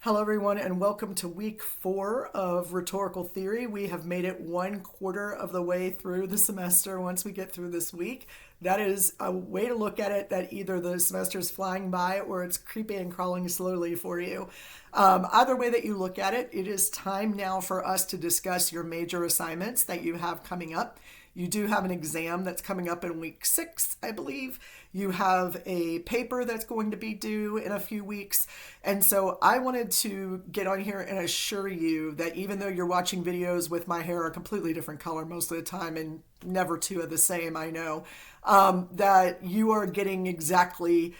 Hello, everyone, and welcome to week 4 of Rhetorical Theory. We have made it 1/4 of the way through the semester once we get through this week. That is a way to look at it that either the semester is flying by or it's creeping and crawling slowly for you. Either way that you look at it, it is time now for us to discuss your major assignments that you have coming up. You do have an exam that's coming up in week 6, I believe. You have a paper that's going to be due in a few weeks. And so I wanted to get on here and assure you that even though you're watching videos with my hair a completely different color most of the time, and never two are the same, I know, that you are getting exactly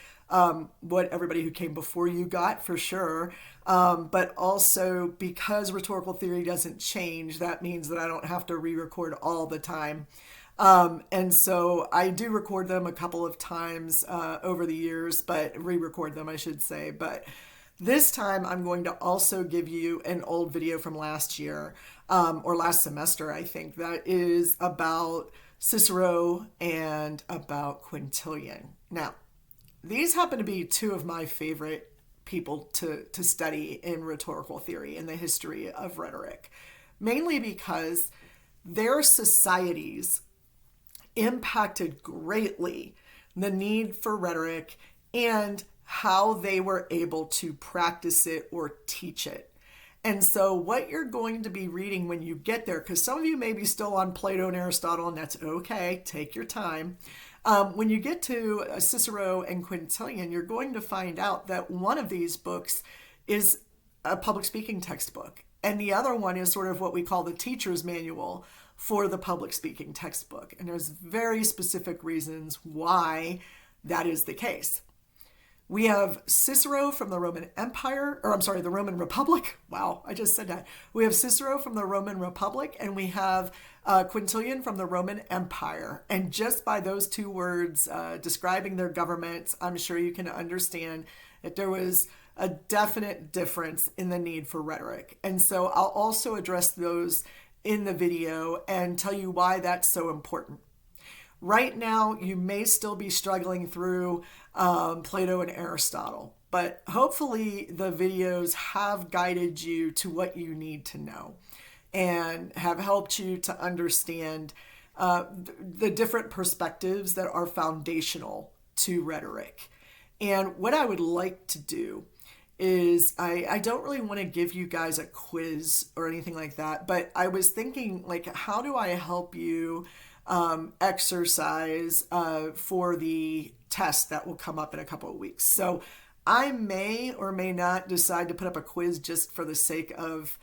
what everybody who came before you got, for sure. But also, because rhetorical theory doesn't change, that means that I don't have to re-record all the time. And so I do record them a couple of times over the years, but re-record them, I should say. But this time I'm going to also give you an old video from last year, or last semester, I think, that is about Cicero and about Quintilian. Now, these happen to be two of my favorite people to study in rhetorical theory in the history of rhetoric, mainly because their societies impacted greatly the need for rhetoric and how they were able to practice it or teach it. And so what you're going to be reading when you get there, because some of you may be still on Plato and Aristotle, and that's okay, take your time. When you get to Cicero and Quintilian, you're going to find out that one of these books is a public speaking textbook, and the other one is sort of what we call the teacher's manual for the public speaking textbook. And there's very specific reasons why that is the case. We have Cicero from the Roman Empire, or I'm sorry, the Roman Republic. Wow, I just said that. We have Cicero from the Roman Republic, and we have Quintilian from the Roman Empire. And just by those two words describing their governments, I'm sure you can understand that there was a definite difference in the need for rhetoric. And so I'll also address those in the video and tell you why that's so important. Right now, you may still be struggling through Plato and Aristotle, but hopefully the videos have guided you to what you need to know and have helped you to understand the different perspectives that are foundational to rhetoric. And what I would like to do is I don't really want to give you guys a quiz or anything like that, but I was thinking, like, how do I help you exercise for the test that will come up in a couple of weeks? So I may or may not decide to put up a quiz just for the sake of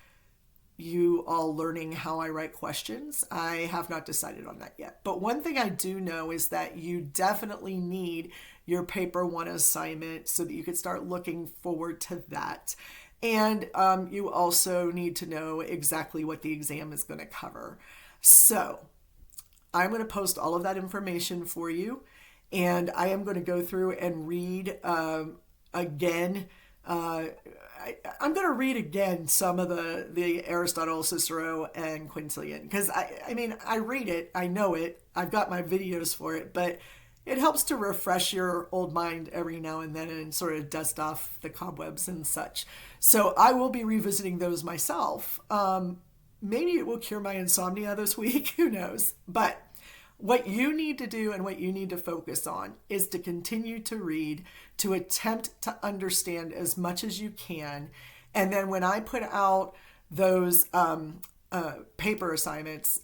you all learning how I write questions. I have not decided on that yet. But one thing I do know is that you definitely need your paper 1 assignment so that you could start looking forward to that. And you also need to know exactly what the exam is going to cover. So I'm going to post all of that information for you, and I am going to go through and read again. I'm going to read again some of the Aristotle, Cicero, and Quintilian, because I mean, I read it, I know it, I've got my videos for it, but it helps to refresh your old mind every now and then and sort of dust off the cobwebs and such. So I will be revisiting those myself. Maybe it will cure my insomnia this week, who knows? But what you need to do and what you need to focus on is to continue to read, to attempt to understand as much as you can. And then when I put out those paper assignments,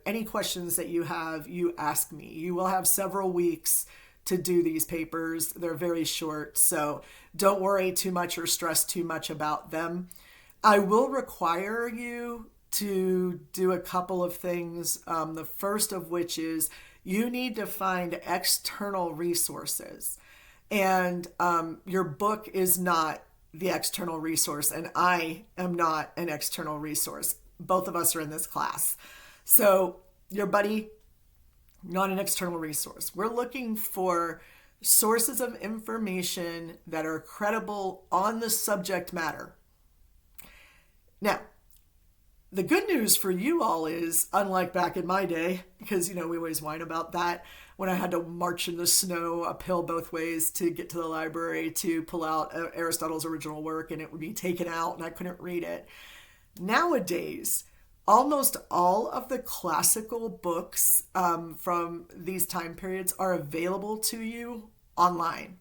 any questions that you have, you ask me. You will have several weeks to do these papers. They're very short, so don't worry too much or stress too much about them. I will require you to do a couple of things. The first of which is you need to find external resources. And your book is not the external resource, and I am not an external resource. Both of us are in this class. So your buddy, not an external resource. We're looking for sources of information that are credible on the subject matter. Now, The good news for you all is, unlike back in my day, because, we always whine about that, when I had to march in the snow uphill both ways to get to the library to pull out Aristotle's original work, and it would be taken out and I couldn't read it. Nowadays, almost all of the classical books from these time periods are available to you online.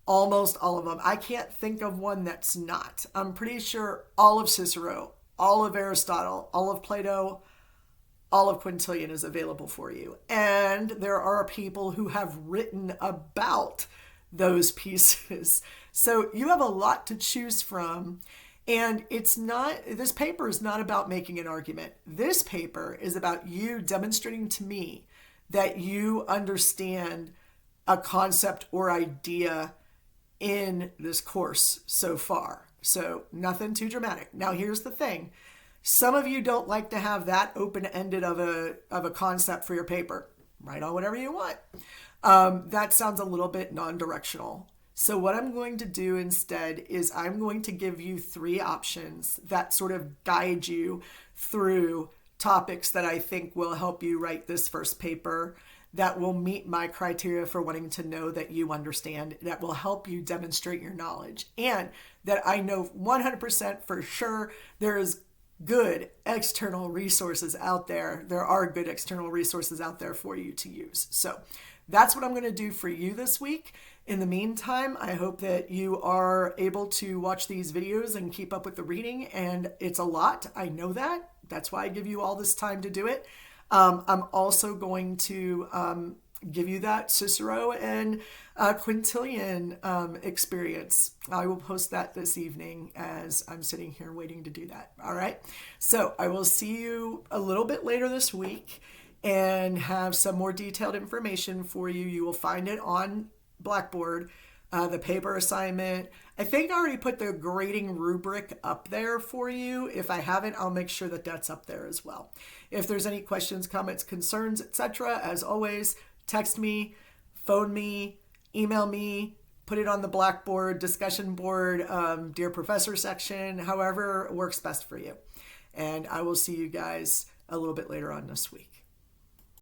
Almost all of them. I can't think of one that's not. I'm pretty sure all of Cicero, all of Aristotle, all of Plato, all of Quintilian is available for you. And there are people who have written about those pieces. So you have a lot to choose from. And this paper is not about making an argument. This paper is about you demonstrating to me that you understand a concept or idea in this course so far. So nothing too dramatic. Now here's the thing. Some of you don't like to have that open-ended of a concept for your paper. Write on whatever you want. That sounds a little bit non-directional. So what I'm going to do instead is I'm going to give you 3 options that sort of guide you through topics that I think will help you write this first paper, that will meet my criteria for wanting to know that you understand, that will help you demonstrate your knowledge, and that I know 100% for sure there is good external resources out there. There are good external resources out there for you to use. So that's what I'm going to do for you this week. In the meantime, I hope that you are able to watch these videos and keep up with the reading. And it's a lot. I know that. That's why I give you all this time to do it. I'm also going to give you that Cicero and Quintilian experience. I will post that this evening as I'm sitting here waiting to do that. All right. So I will see you a little bit later this week and have some more detailed information for you. You will find it on Blackboard, the paper assignment. I think I already put the grading rubric up there for you. If I haven't, I'll make sure that that's up there as well. If there's any questions, comments, concerns, etc., as always, text me, phone me, email me, put it on the Blackboard discussion board, Dear Professor section, however works best for you. And I will see you guys a little bit later on this week.